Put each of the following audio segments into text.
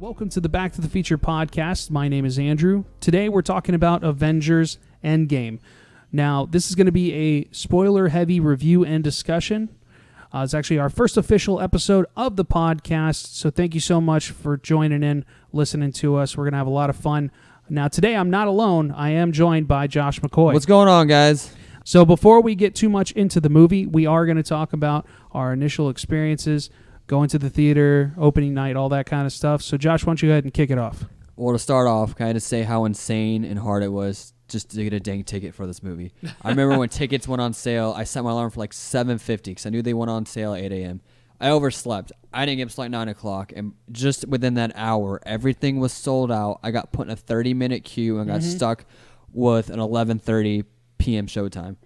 Welcome to the Back to the Future podcast. My name is Andrew. Today we're talking about Avengers Endgame. Now, this is going to be a spoiler-heavy review and discussion. It's actually our first official episode of the podcast, so thank you so much for joining in, listening to us. We're going to have a lot of fun. Now, today I'm not alone. I am joined by Josh McCoy. What's going on, guys? So before we get too much into the movie, we are going to talk about our initial experiences, going to the theater, opening night, all that kind of stuff. So Josh, why don't you go ahead and kick it off? Well, to start off, can I just say how insane and hard it was just to get a dang ticket for this movie? I remember when tickets went on sale, I set my alarm for like 7:50 because I knew they went on sale at 8 a.m. I overslept. I didn't get up until like 9 o'clock, and just within that hour, everything was sold out. I got put in a 30-minute queue and got stuck with an 11:30 p.m. showtime.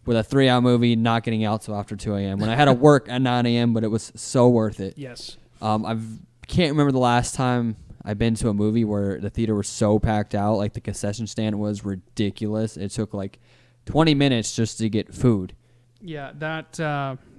With a 3-hour movie not getting out till after 2 a.m. when I had to work at 9 a.m., but it was so worth it. Yes. I can't remember the last time I've been to a movie where the theater was so packed out. Like, the concession stand was ridiculous. It took like 20 minutes just to get food. Yeah,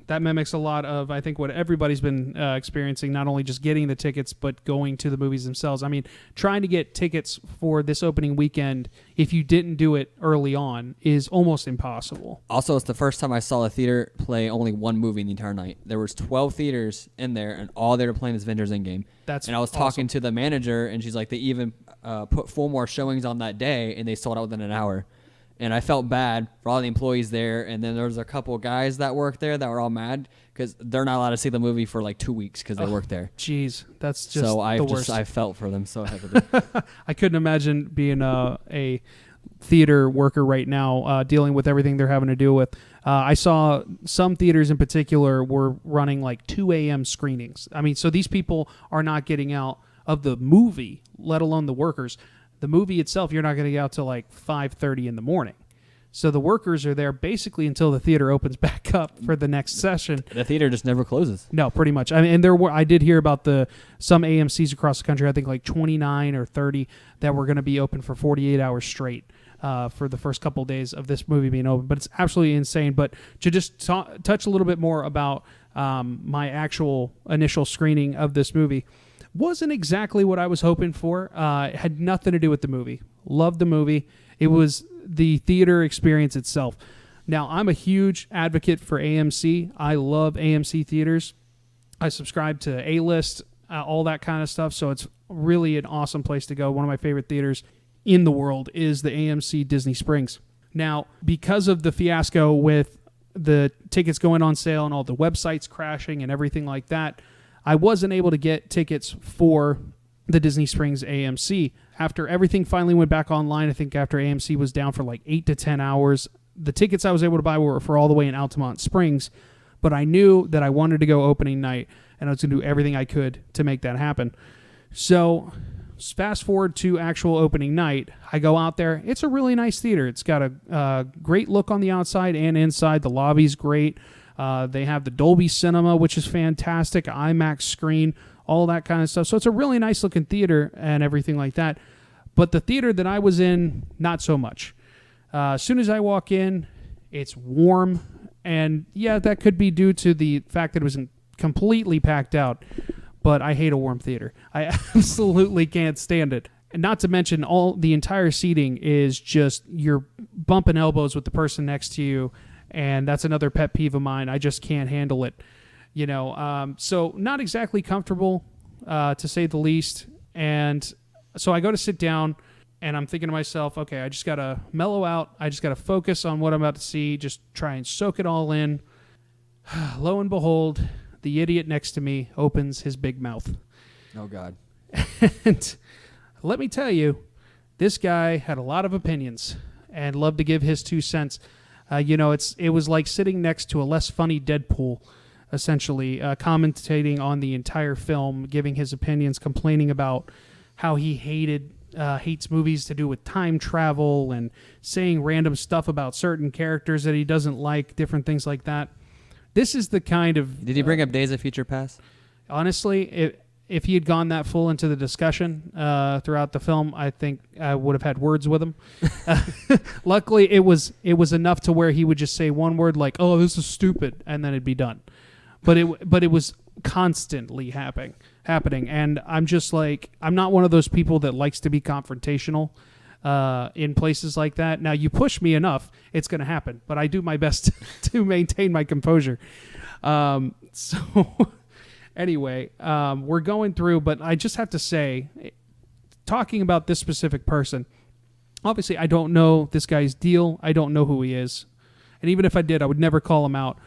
that mimics a lot of, I think, what everybody's been experiencing, not only just getting the tickets, but going to the movies themselves. I mean, trying to get tickets for this opening weekend, if you didn't do it early on, is almost impossible. Also, it's the first time I saw a theater play only one movie in the entire night. There was 12 theaters in there, and all they were playing is Avengers Endgame. And I was talking to the manager, and she's like, they even put 4 more showings on that day, and they sold out within an hour. And I felt bad for all the employees there. And then there was a couple of guys that worked there that were all mad because they're not allowed to see the movie for like 2 weeks because they work there. Jeez, that's just so the worst. I felt for them so heavily. I couldn't imagine being a theater worker right now, dealing with everything they're having to deal with. I saw some theaters in particular were running like 2 a.m. screenings. I mean, so these people are not getting out of the movie, let alone the workers. The movie itself, you're not going to get out till like 5:30 in the morning. So the workers are there basically until the theater opens back up for the next session. The theater just never closes. No, pretty much. I mean, and I did hear about some AMCs across the country, I think like 29 or 30, that were going to be open for 48 hours straight for the first couple of days of this movie being open. But it's absolutely insane. But to just touch a little bit more about my actual initial screening of this movie, wasn't exactly what I was hoping for. It had nothing to do with the movie. Loved the movie. It was the theater experience itself. Now, I'm a huge advocate for AMC. I love AMC theaters. I subscribe to A-List, all that kind of stuff, so it's really an awesome place to go. One of my favorite theaters in the world is the AMC Disney Springs. Now, because of the fiasco with the tickets going on sale and all the websites crashing and everything like that, I wasn't able to get tickets for the Disney Springs AMC. After everything finally went back online, I think after AMC was down for like 8 to 10 hours, the tickets I was able to buy were for all the way in Altamont Springs, but I knew that I wanted to go opening night, and I was going to do everything I could to make that happen. So fast forward to actual opening night, I go out there. It's a really nice theater. It's got a great look on the outside and inside. The lobby's great. They have the Dolby Cinema, which is fantastic, IMAX screen, all that kind of stuff. So it's a really nice looking theater and everything like that. But the theater that I was in, not so much. As soon as I walk in, it's warm. And yeah, that could be due to the fact that it wasn't completely packed out. But I hate a warm theater. I absolutely can't stand it. And not to mention, the entire seating is just, you're bumping elbows with the person next to you. And that's another pet peeve of mine. I just can't handle it, So not exactly comfortable, to say the least. And so I go to sit down, and I'm thinking to myself, okay, I just got to mellow out. I just got to focus on what I'm about to see, just try and soak it all in. Lo and behold, the idiot next to me opens his big mouth. Oh, God. And let me tell you, this guy had a lot of opinions and loved to give his 2 cents. It was like sitting next to a less funny Deadpool, essentially, commentating on the entire film, giving his opinions, complaining about how he hates movies to do with time travel and saying random stuff about certain characters that he doesn't like, different things like that. This is the kind of... Did he bring up Days of Future Past? Honestly, if he had gone that full into the discussion throughout the film, I think I would have had words with him. Luckily, it was enough to where he would just say one word like, "Oh, this is stupid," and then it'd be done. but it was constantly happening, and I'm just like, I'm not one of those people that likes to be confrontational in places like that. Now, you push me enough, it's going to happen, but I do my best to maintain my composure. So anyway, we're going through, but I just have to say, talking about this specific person, obviously I don't know this guy's deal. I don't know who he is. And even if I did, I would never call him out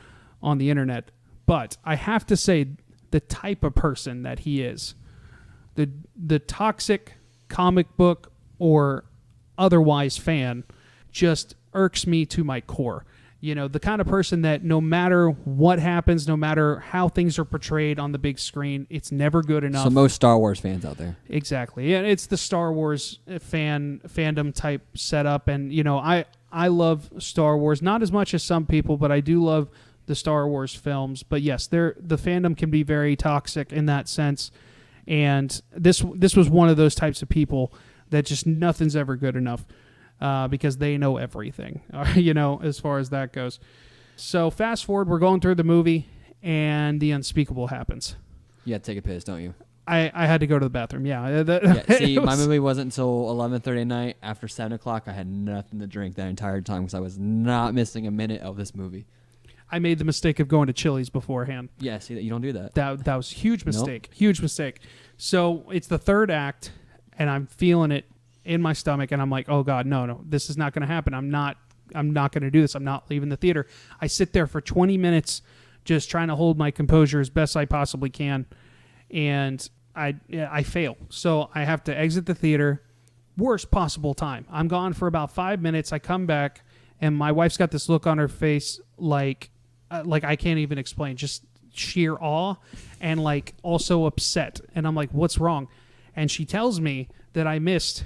on the internet. But I have to say, the type of person that he is, the toxic comic book or otherwise fan, just irks me to my core. You know, the kind of person that no matter what happens, no matter how things are portrayed on the big screen, it's never good enough. So most Star Wars fans out there. Exactly. And it's the Star Wars fandom type setup. And, you know, I love Star Wars, not as much as some people, but I do love the Star Wars films. But yes, the fandom can be very toxic in that sense. And this was one of those types of people that just nothing's ever good enough because they know everything, you know, as far as that goes. So fast forward, we're going through the movie, and the unspeakable happens. You had to take a piss, don't you? I had to go to the bathroom, yeah. See, my movie wasn't until 11:30 at night. After 7 o'clock, I had nothing to drink that entire time because I was not missing a minute of this movie. I made the mistake of going to Chili's beforehand. Yeah, see, you don't do that. That was a huge mistake. Nope. Huge mistake. So it's the third act, and I'm feeling it in my stomach, and I'm like, oh God, no, this is not going to happen. I'm not going to do this. I'm not leaving the theater. I sit there for 20 minutes just trying to hold my composure as best I possibly can, and I fail. So I have to exit the theater. Worst possible time. I'm gone for about 5 minutes. I come back, and my wife's got this look on her face like I can't even explain, just sheer awe and like also upset. And I'm like, what's wrong? And she tells me that I missed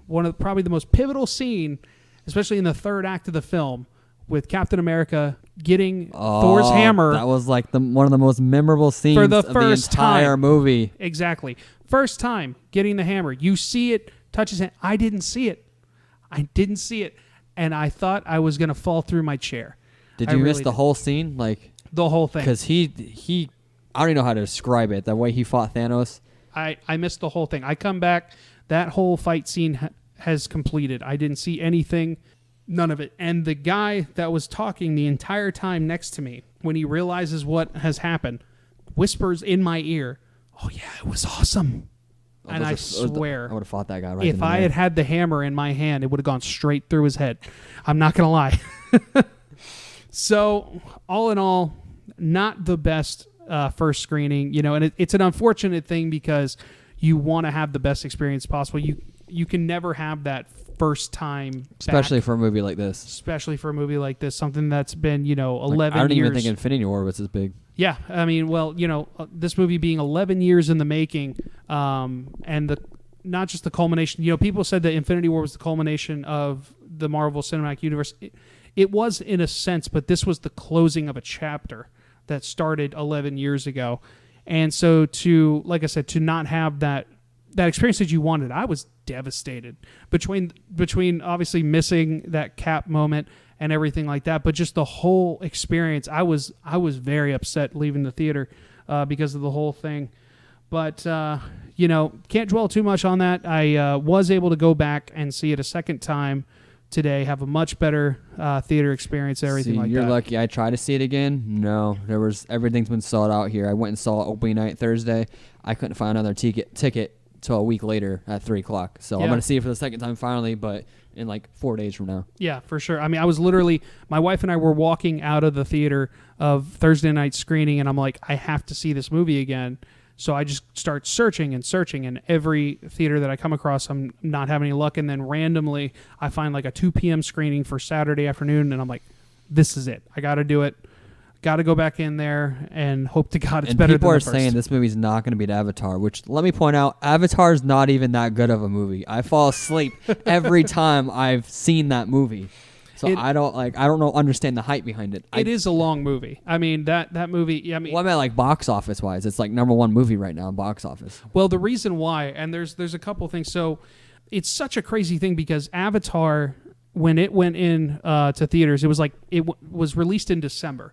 one of probably the most pivotal scene, especially in the third act of the film, with Captain America getting Thor's hammer. That was like one of the most memorable scenes for the of first the entire movie. Exactly. First time getting the hammer. You see it, touch his hand. I didn't see it. And I thought I was going to fall through my chair. Did you miss the whole scene? Like the whole thing. Because he I don't even know how to describe it. The way he fought Thanos. I missed the whole thing. I come back. That whole fight scene has completed. I didn't see anything. None of it. And the guy that was talking the entire time next to me, when he realizes what has happened, whispers in my ear, "Oh yeah, it was awesome." And I swear, I would have fought that guy right if I had the hammer in my hand, it would have gone straight through his head. I'm not going to lie. So, all in all, not the best first screening, you know, and it's an unfortunate thing because you want to have the best experience possible. You can never have that first time, especially for a movie like this. Something that's been, 11 years. I don't even think Infinity War was as big. Yeah, I mean, well, this movie being 11 years in the making, and not just the culmination. People said that Infinity War was the culmination of the Marvel Cinematic Universe. It was in a sense, but this was the closing of a chapter that started 11 years ago. And so like I said, to not have that experience that you wanted, I was devastated between obviously missing that Cap moment and everything like that, but just the whole experience, I was very upset leaving the theater because of the whole thing. But can't dwell too much on that. I was able to go back and see it a second time today, have a much better theater experience, everything like that. You're lucky. I tried to see it again. No, everything's been sold out here. I went and saw opening night Thursday. I couldn't find another ticket till a week later at 3 o'clock. So I'm going to see it for the second time finally, but in like 4 days from now. Yeah, for sure. I mean, I was literally, my wife and I were walking out of the theater of Thursday night screening, and I'm like, I have to see this movie again. So I just start searching, and every theater that I come across, I'm not having any luck. And then randomly, I find like a 2 p.m. screening for Saturday afternoon, and I'm like, this is it. I got to do it. Got to go back in there and hope to God it's better than the first. People are saying this movie's not going to beat Avatar, which let me point out, Avatar's not even that good of a movie. I fall asleep every time I've seen that movie. So I don't understand the hype behind it. It is a long movie. I mean, that movie, yeah, I mean, well, I meant like box office wise. It's like #1 movie right now in box office. Well, the reason why, and there's a couple things. So it's such a crazy thing because Avatar, when it went in to theaters, it was like it was released in December.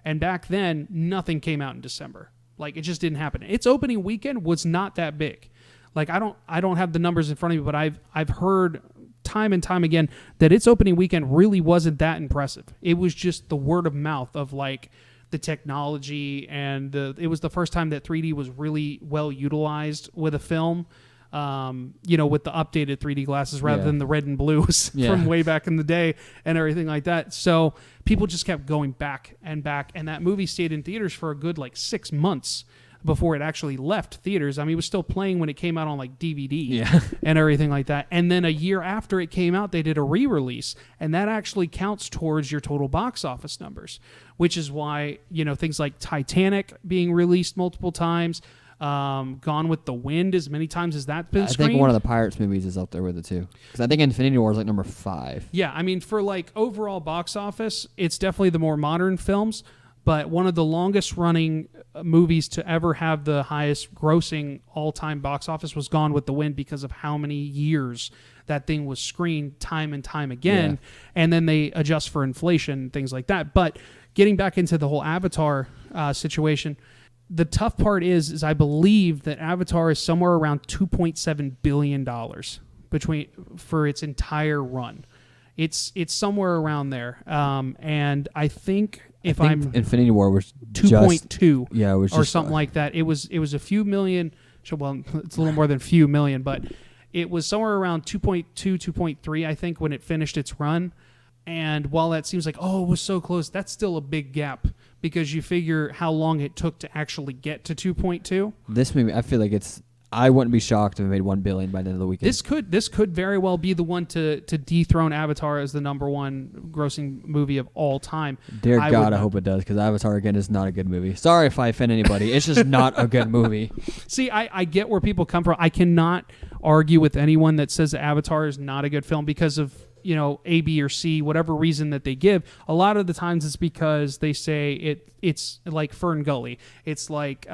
And back then, nothing came out in December. Like, it just didn't happen. Its opening weekend was not that big. Like, I don't have the numbers in front of me, but I've heard time and time again that its opening weekend really wasn't that impressive. It was just the word of mouth of like the technology, and it was the first time that 3D was really well utilized with a film. With the updated 3D glasses rather than the red and blues from way back in the day and everything like that. So people just kept going back and back, and that movie stayed in theaters for a good like 6 months before it actually left theaters. I mean, it was still playing when it came out on like DVD and everything like that. And then a year after it came out, they did a re-release, and that actually counts towards your total box office numbers, which is why, things like Titanic being released multiple times, Gone with the Wind as many times as that's been screened. I think one of the Pirates movies is up there with it too, because I think Infinity War is like number 5. Yeah, I mean, for like overall box office, it's definitely the more modern films, but one of the longest running movies to ever have the highest grossing all-time box office was Gone with the Wind, because of how many years that thing was screened time and time again. And then they adjust for inflation, things like that. But getting back into the whole Avatar situation, the tough part is I believe that Avatar is somewhere around $2.7 billion for its entire run. It's somewhere around there. And I think Infinity War was 2.2, it was or something like that. It was a few million. Well, it's a little more than a few million, but it was somewhere around 2.2, 2.3, I think, when it finished its run. And while that seems like, it was so close, that's still a big gap, because you figure how long it took to actually get to 2.2. This movie, I feel like I wouldn't be shocked if it made $1 billion by the end of the weekend. This could very well be the one to dethrone Avatar as the number one grossing movie of all time. Dear God, I hope it does, because Avatar, again, is not a good movie. Sorry if I offend anybody. It's just not a good movie. See, I get where people come from. I cannot argue with anyone that says Avatar is not a good film because of A, B, or C, whatever reason that they give. A lot of the times it's because they say it's like Fern Gully. It's like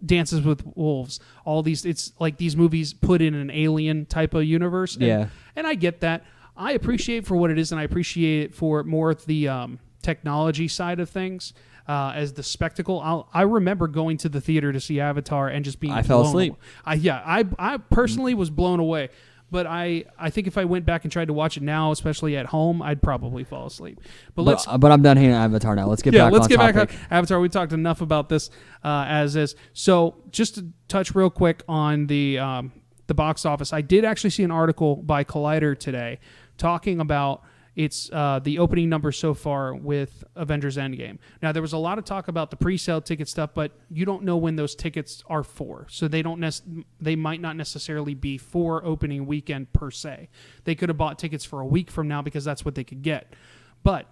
Dances with Wolves. All these, it's like these movies put in an alien type of universe. And I get that. I appreciate it for what it is, and I appreciate it for more the technology side of things. As the spectacle, I remember going to the theater to see Avatar and just being I fell asleep. I personally was blown away. But I think if I went back and tried to watch it now, especially at home, I'd probably fall asleep. But I'm done hating Avatar now. Let's get back on topic. Back on Avatar. We talked enough about this as is. So just to touch real quick on the box office, I did actually see an article by Collider today talking about the opening number so far with Avengers Endgame. Now, there was a lot of talk about the pre-sale ticket stuff, but you don't know when those tickets are for. So they might not necessarily be for opening weekend per se. They could have bought tickets for a week from now because that's what they could get. But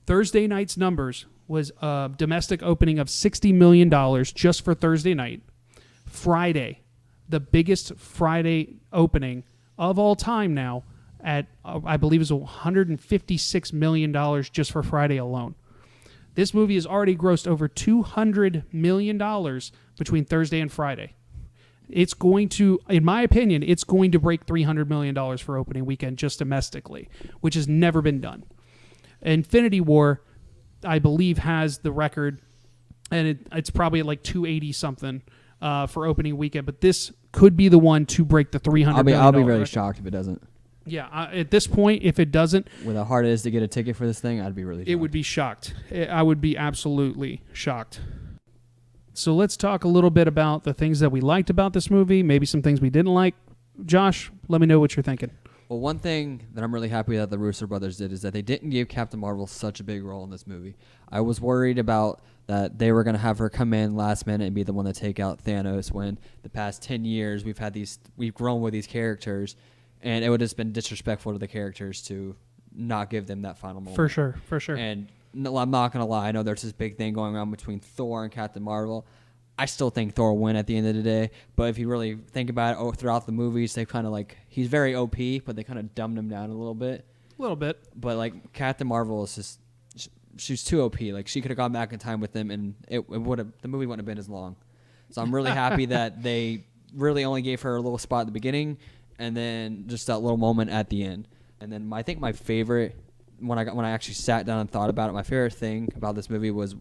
Thursday night's numbers was a domestic opening of $60 million just for Thursday night. Friday, the biggest Friday opening of all time now, at I believe is $156 million just for Friday alone. This movie has already grossed over $200 million between Thursday and Friday. It's going to, in my opinion, it's going to break $300 million for opening weekend just domestically, which has never been done. Infinity War, I believe, has the record, and it's probably at like 280 something for opening weekend, but this could be the one to break the $300 million. I'll be really shocked if it doesn't. Yeah, at this point, if it doesn't... With how hard it is to get a ticket for this thing, I'd be really shocked. It would be shocked. I would be absolutely shocked. So let's talk a little bit about the things that we liked about this movie, maybe some things we didn't like. Josh, let me know what you're thinking. Well, one thing that I'm really happy that the Russo brothers did is that they didn't give Captain Marvel such a big role in this movie. I was worried about that they were going to have her come in last minute and be the one to take out Thanos, when the past 10 years we've grown with these characters. And it would have just been disrespectful to the characters to not give them that final moment. For sure. And no, I'm not going to lie. I know there's this big thing going on between Thor and Captain Marvel. I still think Thor will win at the end of the day. But if you really think about it, throughout the movies, they kind of he's very OP, but they kind of dumbed him down a little bit. A little bit. But Captain Marvel is just, she's too OP. She could have gone back in time with him, and the movie wouldn't have been as long. So I'm really happy that they really only gave her a little spot at the beginning, and then just that little moment at the end. And then I think my favorite when I actually sat down and thought about it, my favorite thing about this movie was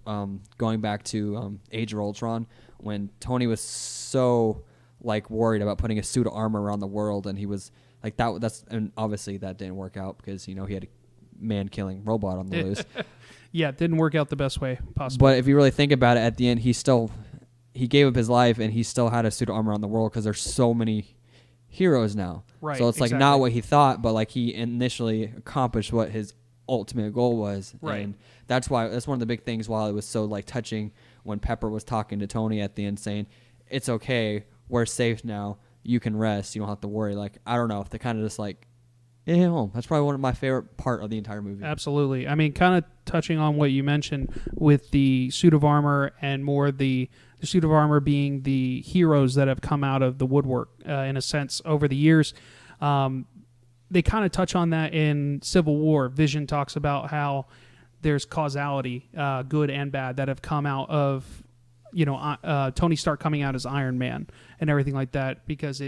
going back to Age of Ultron, when Tony was so like worried about putting a suit of armor around the world, and he was like and obviously that didn't work out because he had a man-killing robot on the loose. Yeah, it didn't work out the best way possible. But if you really think about it, at the end he gave up his life, and he still had a suit of armor on the world because there's so many heroes now. Right. So it's like not what he thought, but like he initially accomplished what his ultimate goal was. Right. And that's one of the big things while it was so like touching when Pepper was talking to Tony at the end saying, "It's okay, we're safe now. You can rest. You don't have to worry." Like, I don't know if they kind of just like home. That's probably one of my favorite part of the entire movie. Absolutely. I mean, kind of touching on what you mentioned with the suit of armor and more the suit of armor being the heroes that have come out of the woodwork in a sense over the years. They kind of touch on that in Civil War. Vision talks about how there's causality, good and bad, that have come out of, Tony Stark coming out as Iron Man and everything like that, because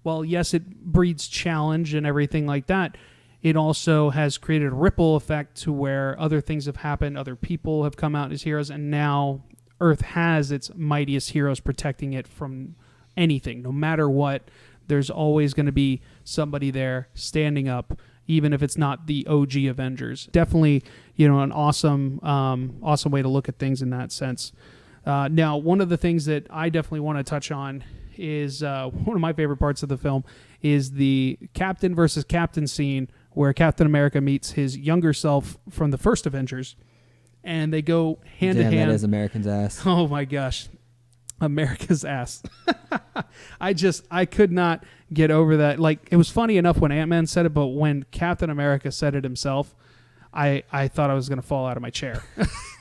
yes, it breeds challenge and everything like that. It also has created a ripple effect to where other things have happened, other people have come out as heroes, and now Earth has its mightiest heroes protecting it from anything. No matter what, there's always going to be somebody there standing up, even if it's not the OG Avengers. Definitely, an awesome way to look at things in that sense. Now, one of the things that I definitely want to touch on is one of my favorite parts of the film is the Captain versus Captain scene where Captain America meets his younger self from the first Avengers, and they go hand to hand. That is American's ass. Oh my gosh. America's ass. I could not get over that. Like, it was funny enough when Ant-Man said it, but when Captain America said it himself, I thought I was going to fall out of my chair.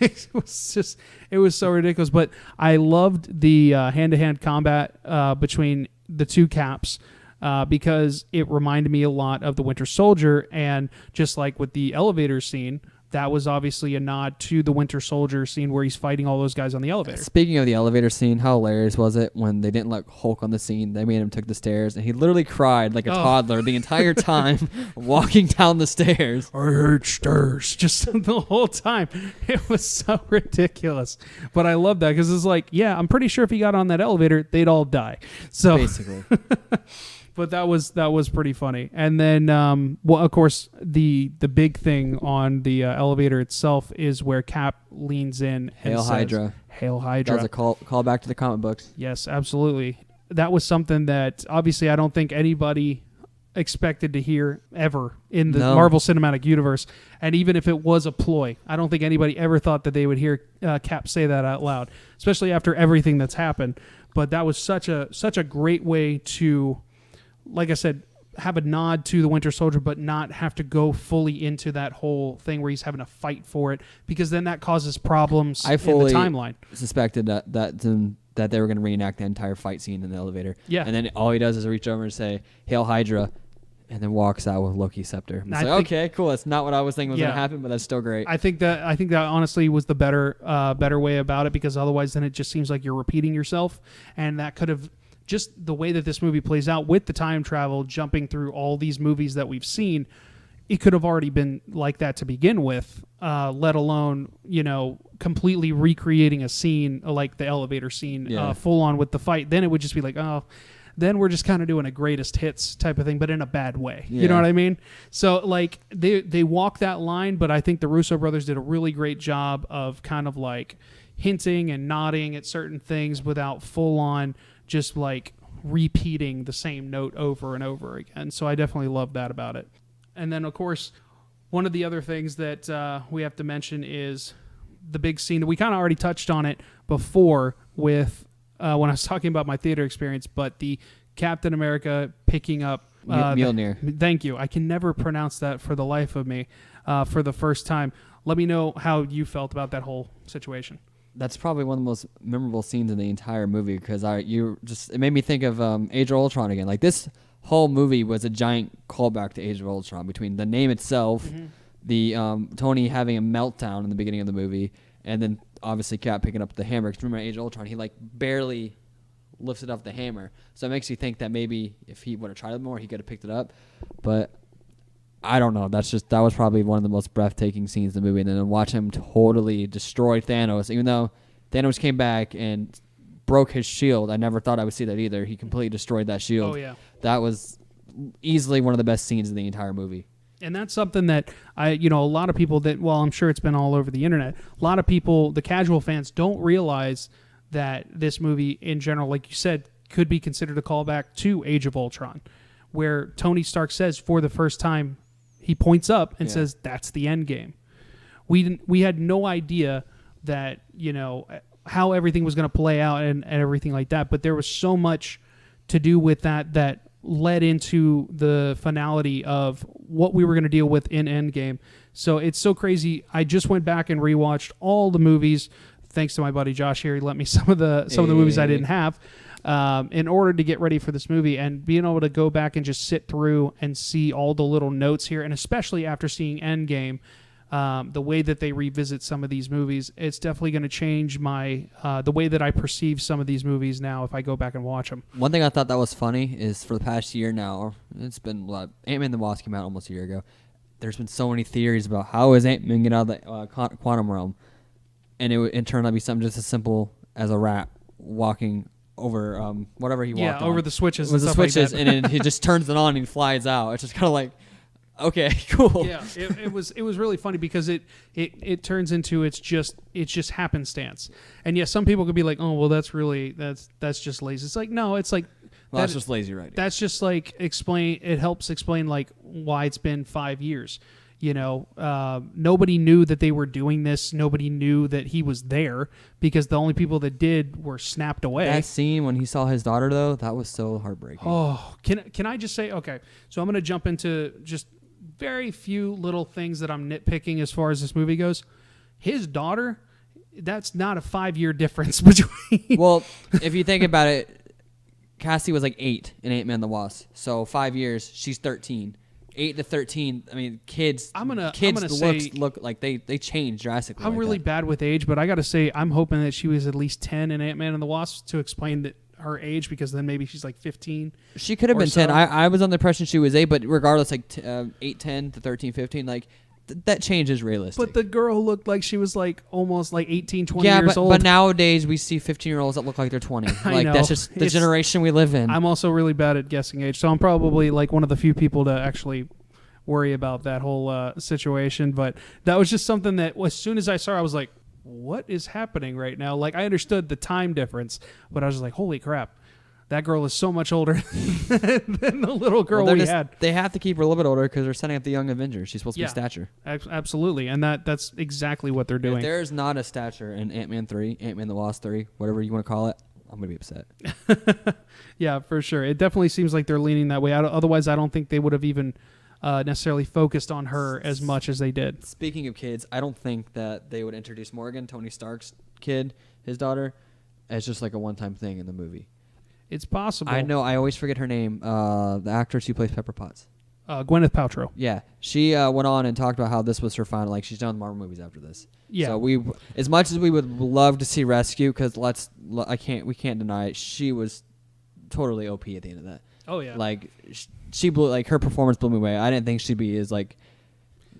It was so ridiculous. But I loved the hand-to-hand combat between the two Caps because it reminded me a lot of the Winter Soldier. And just like with the elevator scene, that was obviously a nod to the Winter Soldier scene where he's fighting all those guys on the elevator. Speaking of the elevator scene, how hilarious was it when they didn't let Hulk on the scene? They made him take the stairs, and he literally cried like a toddler the entire time walking down the stairs. I hate stairs. Just the whole time. It was so ridiculous. But I love that because it's like, yeah, I'm pretty sure if he got on that elevator, they'd all die. So basically. But that was pretty funny. And then, of course, the big thing on the elevator itself is where Cap leans in and says, Hydra. Hail Hydra. That was a call back to the comic books. Yes, absolutely. That was something that obviously I don't think anybody expected to hear ever in the Marvel Cinematic Universe. And even if it was a ploy, I don't think anybody ever thought that they would hear Cap say that out loud, especially after everything that's happened. But that was such a great way to, like I said, have a nod to the Winter Soldier, but not have to go fully into that whole thing where he's having to fight for it, because then that causes problems in the timeline. Suspected that they were going to reenact the entire fight scene in the elevator. Yeah. And then all he does is reach over and say, "Hail Hydra," and then walks out with Loki's scepter. It's okay, cool. That's not what I was thinking was going to happen, but that's still great. I think that honestly was the better way about it, because otherwise then it just seems like you're repeating yourself, and that could have, just the way that this movie plays out with the time travel, jumping through all these movies that we've seen, it could have already been like that to begin with, let alone, completely recreating a scene like the elevator scene, full on with the fight. Then it would just be like, then we're just kind of doing a greatest hits type of thing, but in a bad way. Yeah. You know what I mean? So like they walk that line, but I think the Russo brothers did a really great job of kind of like hinting and nodding at certain things without full on just like repeating the same note over and over again. So I definitely love that about it. And then, of course, one of the other things that we have to mention is the big scene that we kind of already touched on it before with when I was talking about my theater experience, but the Captain America picking up Mjolnir. Thank you. I can never pronounce that for the life of me for the first time. Let me know how you felt about that whole situation. That's probably one of the most memorable scenes in the entire movie, because it made me think of Age of Ultron again. Like, this whole movie was a giant callback to Age of Ultron, between the name itself, the Tony having a meltdown in the beginning of the movie, and then obviously Cap picking up the hammer. Because remember, Age of Ultron, he like barely lifted up the hammer, so it makes you think that maybe if he would have tried it more, he could have picked it up. But I don't know. That was probably one of the most breathtaking scenes in the movie. And then to watch him totally destroy Thanos, even though Thanos came back and broke his shield. I never thought I would see that either. He completely destroyed that shield. Oh yeah. That was easily one of the best scenes in the entire movie. And that's something that a lot of people that, well, I'm sure it's been all over the internet. A lot of people, the casual fans, don't realize that this movie in general, like you said, could be considered a callback to Age of Ultron, where Tony Stark says for the first time, he points up and says, "That's the end game." We had no idea that, how everything was going to play out and everything like that, but there was so much to do with that led into the finality of what we were going to deal with in Endgame. So it's so crazy. I just went back and rewatched all the movies. Thanks to my buddy Josh here, he lent me some of the movies I didn't have in order to get ready for this movie, and being able to go back and just sit through and see all the little notes here, and especially after seeing Endgame, the way that they revisit some of these movies, it's definitely going to change my the way that I perceive some of these movies now if I go back and watch them. One thing I thought that was funny is for the past year now, it's been Ant-Man and the Wasp came out almost a year ago. There's been so many theories about how is Ant-Man get out of the quantum realm, and it turned out to be something just as simple as a rat walking over whatever he walked on. Over the switches. With and the stuff switches, like that. and then he just turns it on and he flies out. It's just kind of like, okay, cool. Yeah, it was really funny because it turns into it's just happenstance. And yes, some people could be like, oh well, that's just lazy. It's like, no, it's like That's just lazy writing. That's just like it helps explain like why it's been 5 years. Nobody knew that they were doing this. Nobody knew that he was there because the only people that did were snapped away. That scene when he saw his daughter, though, that was so heartbreaking. Oh, can I just say, okay, so I'm going to jump into just very few little things that I'm nitpicking as far as this movie goes. His daughter, that's not a 5-year difference between. Well, if you think about it, Cassie was like 8 in Ant-Man and the Wasp. So 5 years, she's 13. 8 to 13. I mean, kids. Look like they change drastically. I'm really bad with age, but I got to say, I'm hoping that she was at least 10 in Ant-Man and the Wasp to explain that her age, because then maybe she's like 15. She could have been 10. I was on the impression she was 8, but regardless, like 8, 10 to 13, 15, like that change is realistic. But the girl looked like she was like almost like 18, 20 years old. But nowadays we see 15-year-olds that look like they're 20. Like that's just the generation we live in. I'm also really bad at guessing age, so I'm probably like one of the few people to actually worry about that whole situation. But that was just something that as soon as I saw her, I was like, what is happening right now? Like, I understood the time difference, but I was like, holy crap, that girl is so much older than the little girl we had. They have to keep her a little bit older because they're setting up the young Avenger. She's supposed to be stature. Absolutely, and that's exactly what they're doing. If there's not a stature in Ant-Man 3, Ant-Man the Wasp 3, whatever you want to call it, I'm going to be upset. Yeah, for sure. It definitely seems like they're leaning that way. Otherwise, I don't think they would have even necessarily focused on her as much as they did. Speaking of kids, I don't think that they would introduce Morgan, Tony Stark's kid, his daughter, as just like a one-time thing in the movie. It's possible. I know. I always forget her name. The actress who plays Pepper Potts. Gwyneth Paltrow. Yeah. She went on and talked about how this was her final. Like, she's done Marvel movies after this. Yeah. So as much as we would love to see Rescue, because we can't deny it, she was totally OP at the end of that. Oh yeah. Like she blew, like her performance blew me away. I didn't think she'd be as like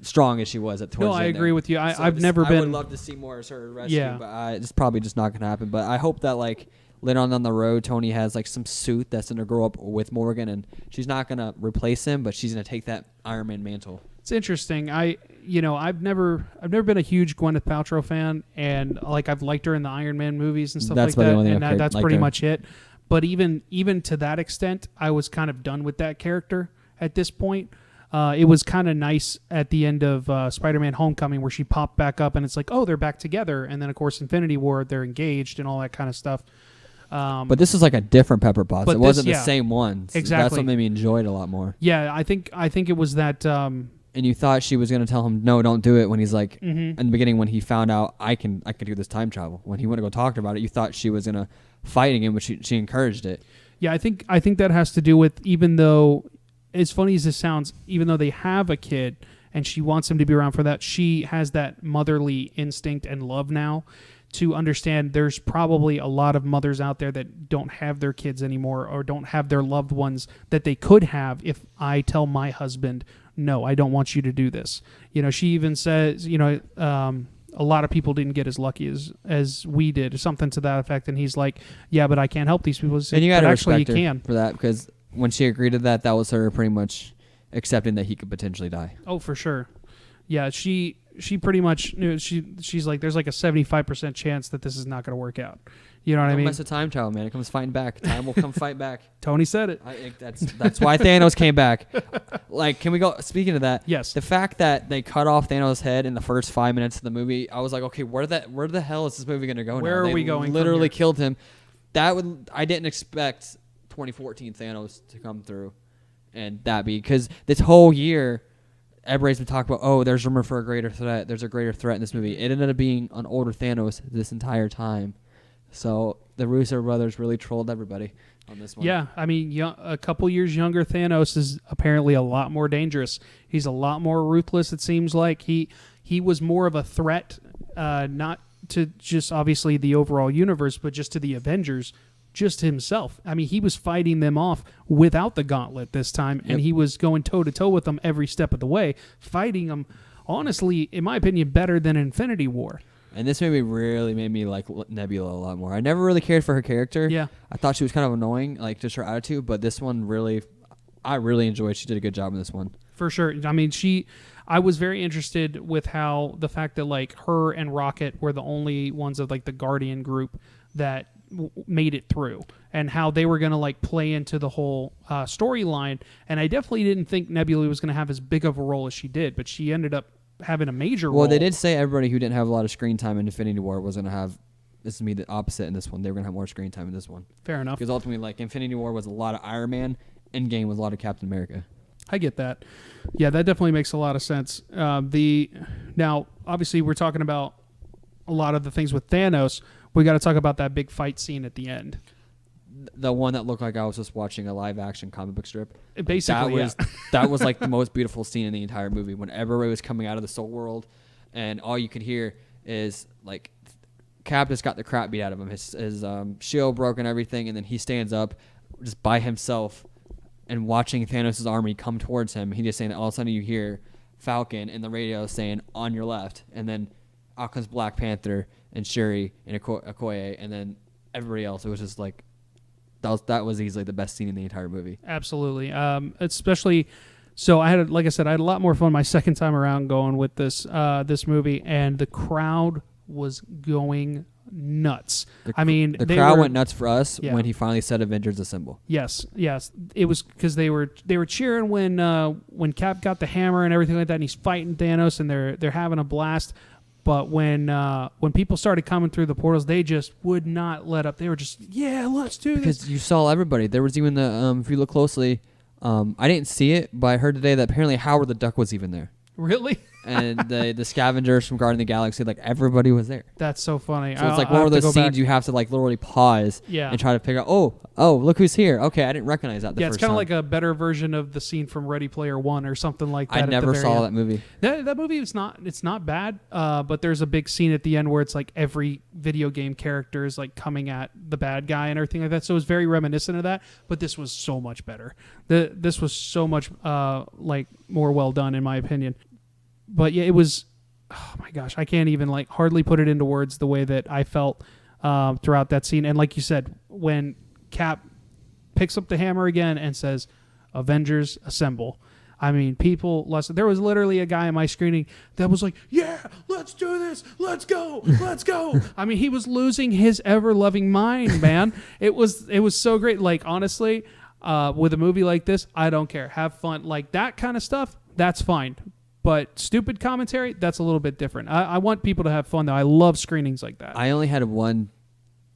strong as she was at towards No, the I end agree there. with you. I would love to see more as her Rescue, but it's probably just not gonna happen. But I hope that like later on down the road, Tony has like some suit that's gonna grow up with Morgan, and she's not gonna replace him, but she's gonna take that Iron Man mantle. It's interesting. I've never been a huge Gwyneth Paltrow fan, and like I've liked her in the Iron Man movies and stuff like that, and that's pretty much it. But even to that extent, I was kind of done with that character at this point. It was kind of nice at the end of Spider-Man Homecoming where she popped back up and it's like, oh, they're back together. And then, of course, Infinity War, they're engaged and all that kind of stuff. But this is like a different Pepper Potts. It wasn't the same one. Exactly. That's what made me enjoy it a lot more. Yeah, I think it was that... and you thought she was going to tell him, no, don't do it, when he's like, in the beginning when he found out, I can do this time travel. When he went to go talk to her about it, you thought she was going to fight him, but she encouraged it. Yeah, I think that has to do with, even though, as funny as this sounds, even though they have a kid and she wants him to be around for that, she has that motherly instinct and love now to understand there's probably a lot of mothers out there that don't have their kids anymore or don't have their loved ones that they could have if I tell my husband no, I don't want you to do this. She even says, a lot of people didn't get as lucky as we did, or something to that effect. And he's like, yeah, but I can't help these people. And you got to actually respect you her can. for that, because when she agreed to that, that was her pretty much accepting that he could potentially die. Oh, for sure. Yeah, she pretty much knew. She's like, there's like a 75% chance that this is not going to work out. You know what I mean? Don't mess with time travel, man. It comes fighting back. Time will come fight back. Tony said it. That's why Thanos came back. Like, can we go? Speaking of that, Yes. the fact that they cut off Thanos' head in the first 5 minutes of the movie, I was like, okay, where the hell is this movie gonna go? Where now? are we going from Literally here? killed him. I didn't expect 2014 Thanos to come through, and that be because this whole year, everybody's been talking about, oh, there's rumor for a greater threat. There's a greater threat in this movie. It ended up being an older Thanos this entire time. So the Russo brothers really trolled everybody on this one. Yeah, I mean, a couple years younger Thanos is apparently a lot more dangerous. He's a lot more ruthless, it seems like. He was more of a threat, not to just obviously the overall universe, but just to the Avengers, just himself. I mean, he was fighting them off without the gauntlet this time, and he was going toe-to-toe with them every step of the way, fighting them, honestly, in my opinion, better than Infinity War. And this movie really made me like Nebula a lot more. I never really cared for her character. Yeah. I thought she was kind of annoying, like just her attitude. But this one I really enjoyed. She did a good job in this one. For sure. I mean, I was very interested with how the fact that like her and Rocket were the only ones of like the Guardian group that made it through, and how they were going to like play into the whole storyline. And I definitely didn't think Nebula was going to have as big of a role as she did, but she ended up having a major role. Well, they did say everybody who didn't have a lot of screen time in Infinity War was going to have, this is me, the opposite in this one. They were going to have more screen time in this one. Fair enough. Because ultimately, like, Infinity War was a lot of Iron Man, Endgame was a lot of Captain America. I get that. Yeah, that definitely makes a lot of sense. Now, obviously, we're talking about a lot of the things with Thanos. We got to talk about that big fight scene at the end. The one that looked like I was just watching a live-action comic book strip. Basically, that was like the most beautiful scene in the entire movie. When everybody was coming out of the Soul World, and all you could hear is like Cap just got the crap beat out of him. His shield broke and everything, and then he stands up just by himself and watching Thanos' army come towards him. He just saying that all of a sudden you hear Falcon in the radio saying on your left, and then out comes Black Panther and Shuri and Okoye, and then everybody else. It was just like that was easily the best scene in the entire movie. Absolutely. Especially, so I had, like I said, I had a lot more fun my second time around going with this movie, and the crowd was going nuts. The crowd went nuts for us when he finally said "Avengers Assemble." Yes. It was because they were cheering when Cap got the hammer and everything like that, and he's fighting Thanos, and they're having a blast. But when people started coming through the portals, they just would not let up. They were just, yeah, let's do this. Because you saw everybody. There was even the if you look closely, I didn't see it, but I heard today that apparently Howard the Duck was even there. Really? And the scavengers from Guardian of the Galaxy, like everybody was there. That's so funny. So it's like one of those scenes you have to like literally pause and try to figure out, oh, look who's here. Okay, I didn't recognize that the first time. It's kind of like a better version of the scene from Ready Player One or something like that. I never saw that movie. That movie is not bad, but there's a big scene at the end where it's like every video game character is like coming at the bad guy and everything like that. So it's very reminiscent of that, but this was so much better. This was so much like more well done in my opinion. But yeah, it was, oh my gosh, I can't even like hardly put it into words the way that I felt throughout that scene. And like you said, when Cap picks up the hammer again and says, "Avengers Assemble," I mean, people lost. There was literally a guy in my screening that was like, "Yeah, let's do this. Let's go. Let's go." I mean, he was losing his ever-loving mind, man. It was so great. Like, honestly, with a movie like this, I don't care. Have fun. Like, that kind of stuff, that's fine. But stupid commentary, that's a little bit different. I want people to have fun, though. I love screenings like that. I only had one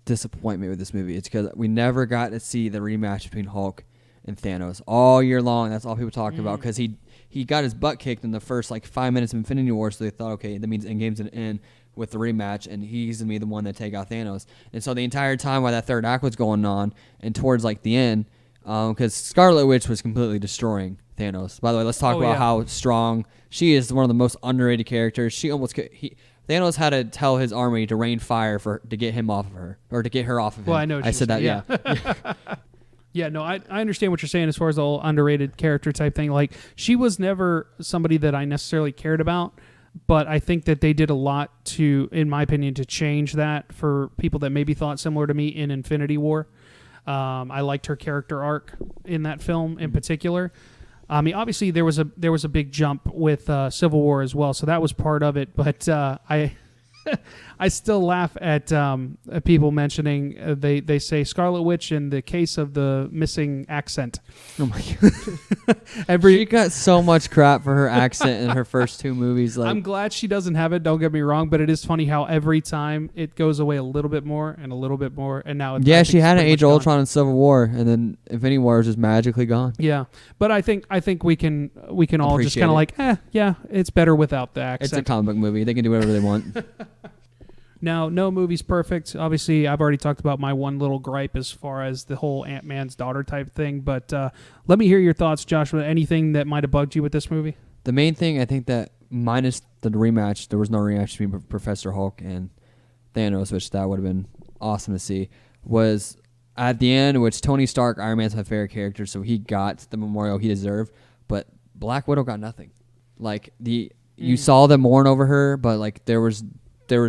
disappointment with this movie. It's because we never got to see the rematch between Hulk and Thanos all year long. That's all people talk about, because he got his butt kicked in the first 5 minutes of Infinity War, so they thought, okay, that means Endgame's going to end with the rematch, and he's going to be the one that take out Thanos. And so the entire time while that third act was going on, and towards the end, because Scarlet Witch was completely destroying Thanos. By the way, let's talk about how strong she is. One of the most underrated characters. Thanos had to tell his army to rain fire to get him off of her, or to get her off of him. Well, I know. I said that. Yeah. Yeah, no, I understand what you're saying as far as the whole underrated character type thing. Like, she was never somebody that I necessarily cared about, but I think that they did a lot to, in my opinion, to change that for people that maybe thought similar to me in Infinity War. I liked her character arc in that film in particular. I mean, obviously there was a big jump with Civil War as well, so that was part of it. But I still laugh at people mentioning they say Scarlet Witch in the case of the missing accent. Oh my god! She got so much crap for her accent in her first 2 movies. Like, I'm glad she doesn't have it. Don't get me wrong, but it is funny how every time it goes away a little bit more and a little bit more, and now yeah, she had an Age of Ultron and Civil War, and then Infinity War is just magically gone. Yeah, but I think we can all just kind of like, yeah, it's better without the accent. It's a comic book movie; they can do whatever they want. Now, no movie's perfect. Obviously, I've already talked about my one little gripe as far as the whole Ant-Man's daughter type thing, but let me hear your thoughts, Joshua. Anything that might have bugged you with this movie? The main thing, I think that minus the rematch, there was no rematch between Professor Hulk and Thanos, which that would have been awesome to see, was at the end, which Tony Stark, Iron Man's my favorite character, so he got the memorial he deserved, but Black Widow got nothing. Like, you saw them mourn over her, but like there was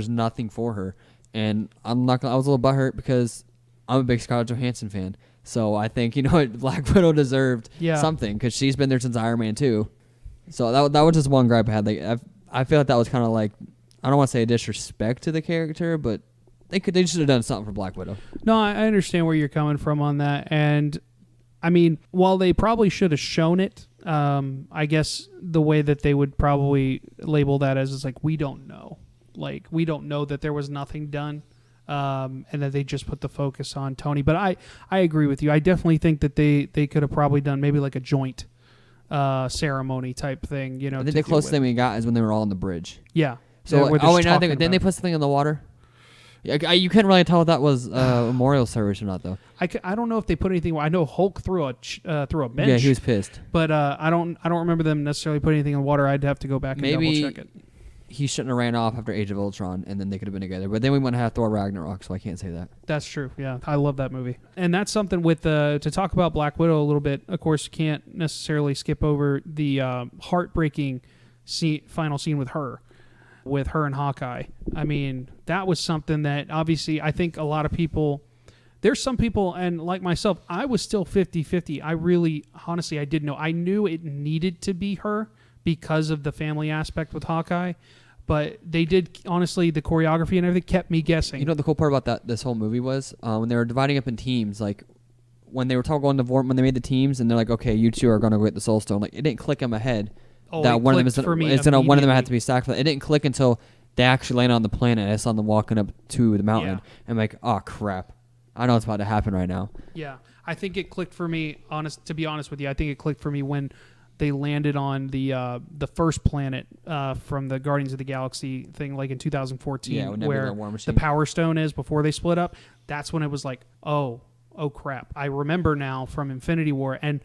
nothing for her, and I was a little butthurt because I'm a big Scarlett Johansson fan. So I think Black Widow deserved something because she's been there since Iron Man 2. So that was just one gripe I had. Like I feel like that was kind of like, I don't want to say a disrespect to the character, but they should have done something for Black Widow. No, I understand where you're coming from on that, and I mean, while they probably should have shown it, I guess the way that they would probably label that as is like, we don't know. Like, we don't know that there was nothing done, and that they just put the focus on Tony. But I agree with you. I definitely think that they could have probably done maybe like a joint ceremony type thing. I think the closest thing we got is when they were all on the bridge. Yeah. So then they put something in the water. You couldn't really tell if that was a memorial service or not, though. I don't know if they put anything. I know Hulk threw a bench. Yeah, he was pissed. But I don't remember them necessarily putting anything in the water. I'd have to go back and double check it. He shouldn't have ran off after Age of Ultron, and then they could have been together. But then we went to have Thor Ragnarok, so I can't say that. That's true. Yeah, I love that movie, and that's something with to talk about Black Widow a little bit. Of course, you can't necessarily skip over the heartbreaking final scene with her and Hawkeye. I mean, that was something that obviously I think a lot of people. There's some people, and like myself, I was still 50-50. I really, honestly, I didn't know. I knew it needed to be her because of the family aspect with Hawkeye, but they did, honestly, the choreography and everything kept me guessing. You know what the cool part about this whole movie was? When they were dividing up in teams, like when they were talking going to when they made the teams, and they're like, okay, you two are going to go get the Soul Stone. Like, it didn't click in my head that one of them one of them had to be sacrificed. It didn't click until they actually landed on the planet. I saw them walking up to the mountain. Yeah. I'm like, oh crap, I know what's about to happen right now. Yeah, I think it clicked for me. To be honest with you, I think it clicked for me when they landed on the first planet from the Guardians of the Galaxy thing, like in 2014, where the Power Stone is before they split up. That's when it was like, oh crap. I remember now from Infinity War, and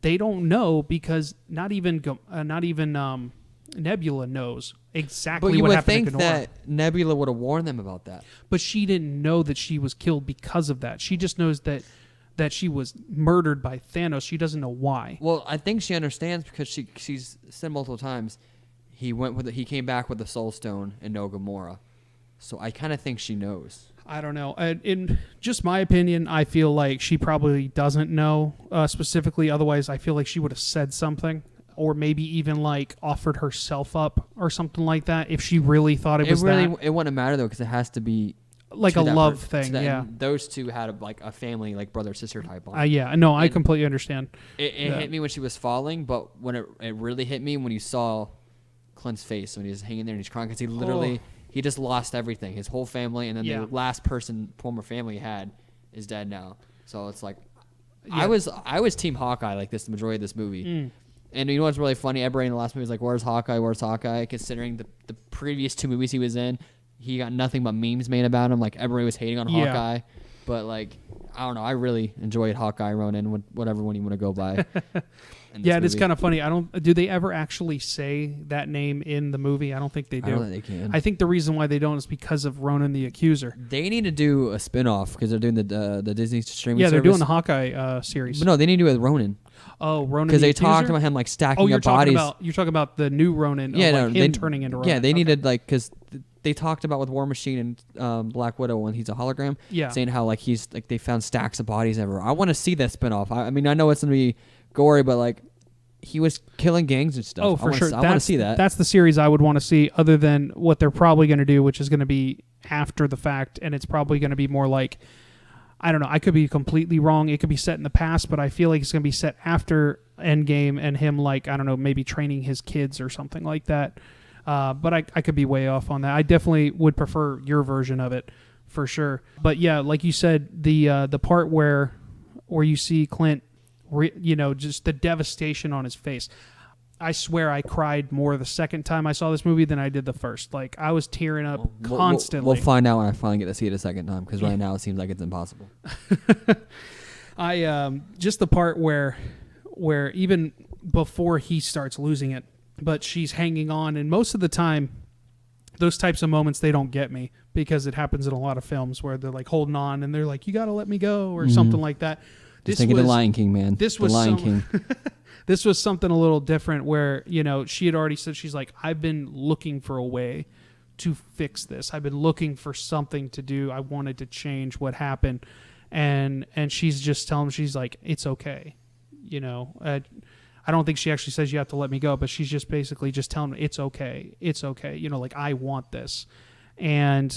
they don't know because not even Nebula knows exactly what happened to Gamora. But you would think that Nebula would have warned them about that. But she didn't know that she was killed because of that. She just knows that she was murdered by Thanos. She doesn't know why. Well, I think she understands because she's said multiple times he came back with the Soul Stone and no Gamora. So I kind of think she knows. I don't know. In just my opinion, I feel like she probably doesn't know specifically. Otherwise, I feel like she would have said something, or maybe even like offered herself up or something like that if she really thought it was that. It wouldn't matter though because it has to be like a love thing. Yeah, those two had a family like brother sister type bond. I completely understand. It hit me when she was falling, but when it really hit me when you saw Clint's face when he was hanging there and he's crying because he literally. He just lost everything, his whole family, and then the last former family he had is dead now. So it's like, I was Team Hawkeye like this the majority of this movie. And you know what's really funny? Everybody in the last movie was like, where's Hawkeye? Where's Hawkeye? Considering the previous 2 movies he was in, he got nothing but memes made about him. Like, everybody was hating on Hawkeye. But, like, I don't know. I really enjoyed Hawkeye, Ronin, whatever one you want to go by. Yeah, it's kind of funny. Do they ever actually say that name in the movie? I don't think they do. I don't think they can. I think the reason why they don't is because of Ronan the Accuser. They need to do a spin-off because they're doing the Disney streaming Yeah, they're service. doing the Hawkeye series. But no, they need to do it with Ronin. Oh, Ronan Because the they Accuser? talked about him like stacking up bodies. You're talking about the new Ronan. Yeah, of, him turning into Ronan. Yeah, they needed because they talked about with War Machine and Black Widow when he's a hologram. Yeah. Saying how like he's like they found stacks of bodies everywhere. I want to see that spin-off. I mean, I know it's gonna be gory, but like he was killing gangs and stuff. Oh, for sure. I want to see that. That's the series I would want to see, other than what they're probably going to do, which is going to be after the fact, and it's probably going to be more like, I don't know, I could be completely wrong. It could be set in the past, but I feel like it's going to be set after Endgame and him, like, I don't know, maybe training his kids or something like that. But I could be way off on that. I definitely would prefer your version of it, for sure. But yeah, like you said, the part where you see Clint, just the devastation on his face. I swear I cried more the second time I saw this movie than I did the first. Like, I was tearing up constantly. We'll find out when I finally get to see it a second time, because right now it seems like it's impossible. Just the part where even before he starts losing it, but she's hanging on, and most of the time, those types of moments, they don't get me, because it happens in a lot of films where they're like holding on and they're like, you got to let me go, or something like that. Just think of The Lion King, man. This was The Lion King. This was something a little different where, she had already said, she's like, I've been looking for a way to fix this. I've been looking for something to do. I wanted to change what happened. And she's just telling him, she's like, it's okay. I don't think she actually says you have to let me go, but she's just basically just telling him, it's okay. It's okay. Like, I want this. And,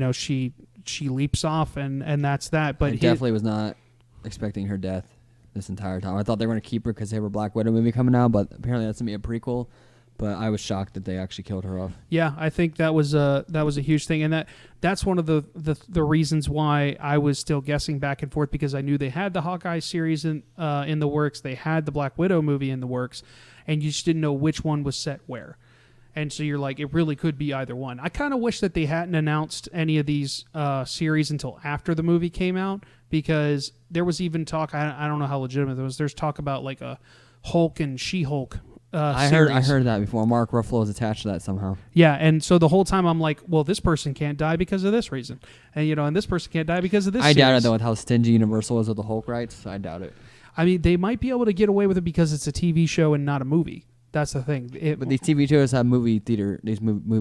she leaps off and that's that. But I definitely was not expecting her death this entire time. I thought they were going to keep her because they have a Black Widow movie coming out, but apparently that's going to be a prequel. But I was shocked that they actually killed her off. Yeah, I think that was a huge thing, and that's one of the reasons why I was still guessing back and forth, because I knew they had the Hawkeye series in the works, they had the Black Widow movie in the works, and you just didn't know which one was set where. And so you're like, it really could be either one. I kind of wish that they hadn't announced any of these series until after the movie came out, because there was even talk, I don't know how legitimate it was, there's talk about like a Hulk and She-Hulk series. I heard that before. Mark Ruffalo was attached to that somehow. Yeah, and so the whole time I'm like, well, this person can't die because of this reason. And, and this person can't die because of this I series. doubt it, though, with how stingy Universal is with the Hulk rights. I doubt it. I mean, they might be able to get away with it because it's a TV show and not a movie. That's the thing. But these TV shows have movie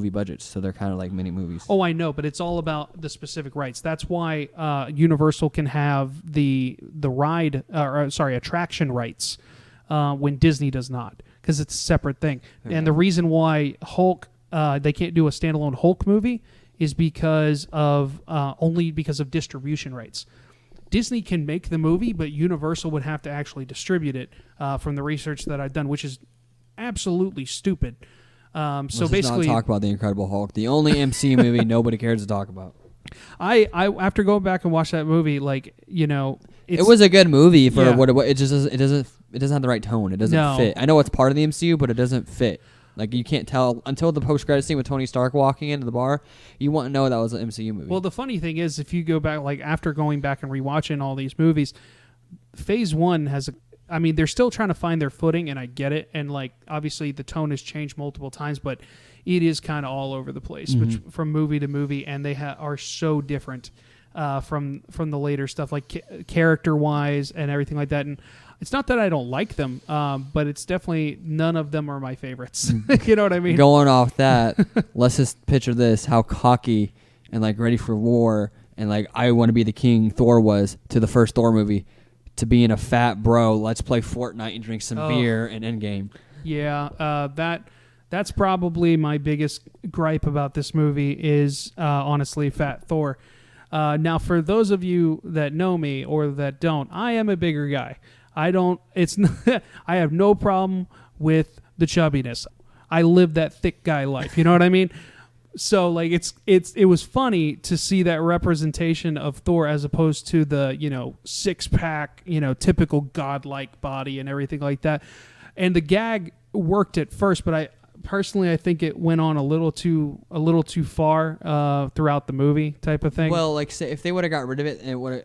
budgets, so they're kind of like mini movies. Oh, I know, but it's all about the specific rights. That's why Universal can have the attraction rights when Disney does not, because it's a separate thing. Okay. And the reason why Hulk they can't do a standalone Hulk movie is because of only because of distribution rights. Disney can make the movie, but Universal would have to actually distribute it. From the research that I've done, which is absolutely stupid. Let's basically not talk about the Incredible Hulk, the only MCU movie nobody cares to talk about. I after going back and watch that movie, like, it was a good movie for what it just it doesn't have the right tone. It doesn't fit. I know it's part of the MCU, but it doesn't fit. Like, you can't tell until the post-credit scene with Tony Stark walking into the bar. You wouldn't know that was an MCU movie. Well, the funny thing is, if you go back, like after going back and rewatching all these movies, Phase 1 has they're still trying to find their footing, and I get it. And, like, obviously the tone has changed multiple times, but it is kind of all over the place from movie to movie, and they are so different from the later stuff, like character-wise and everything like that. And it's not that I don't like them, but it's definitely none of them are my favorites. You know what I mean? Going off that, let's just picture this, how cocky and, like, ready for war and, like, I want to be the king Thor was to the first Thor movie. To being a fat bro, let's play Fortnite and drink some beer in Endgame. Yeah, that's probably my biggest gripe about this movie is honestly Fat Thor. Now, for those of you that know me or that don't, I am a bigger guy. I have no problem with the chubbiness. I live that thick guy life. You know what I mean? So, like, it was funny to see that representation of Thor as opposed to the, six-pack, typical godlike body and everything like that. And the gag worked at first, but I think it went on a little too far throughout the movie type of thing. Well, like, say if they would have got rid of it, and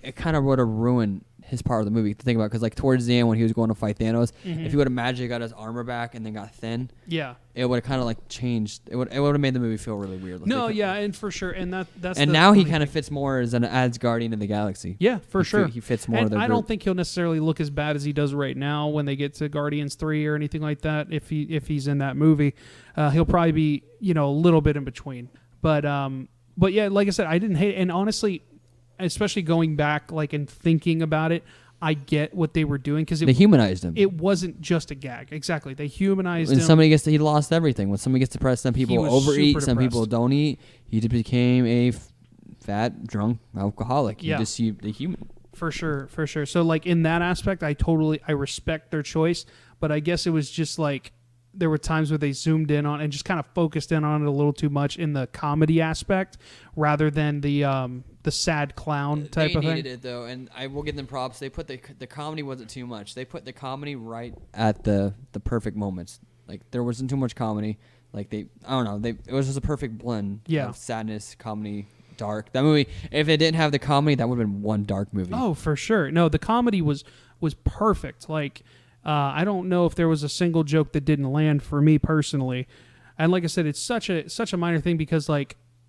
it kind of would have ruined his part of the movie to think about, because like towards the end when he was going to fight Thanos, if he would have magically got his armor back and then got thin, it would have kind of like changed. It would have made the movie feel really weird. And for sure, and that's. And now he kind of fits more as an Guardian of the Galaxy. Yeah, for sure. He fits more. And I don't think he'll necessarily look as bad as he does right now when they get to Guardians 3 or anything like that. If he's in that movie, he'll probably be a little bit in between. But yeah, like I said, I didn't hate it, and honestly, especially going back and thinking about it, I get what they were doing because they humanized him. It wasn't just a gag. Exactly, they humanized him. When he lost everything. When somebody gets depressed, some people overeat, some people don't eat. He just became a fat, drunk alcoholic. They human. For sure. So in that aspect, I respect their choice, but I guess it was just there were times where they zoomed in on and just kind of focused in on it a little too much in the comedy aspect rather than the sad clown type of thing. They needed it though, and I will give them props. They put the comedy wasn't too much. They put the comedy right at the perfect moments. There wasn't too much comedy. It was just a perfect blend of sadness, comedy, dark. That movie, if it didn't have the comedy, that would have been one dark movie. Oh, for sure. No, the comedy was perfect. I don't know if there was a single joke that didn't land for me personally. And like I said, it's such a minor thing because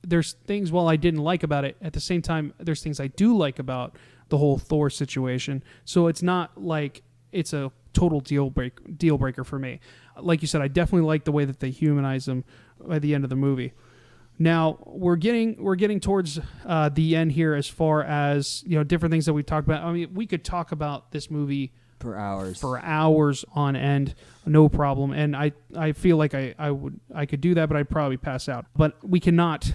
there's things while I didn't like about it, at the same time there's things I do like about the whole Thor situation. So it's not like it's a total deal breaker for me. Like you said, I definitely like the way that they humanize him by the end of the movie. Now we're getting towards the end here as far as different things that we've talked about. I mean, we could talk about this movie for hours on end, no problem. And I feel like I could do that, but I'd probably pass out. But we cannot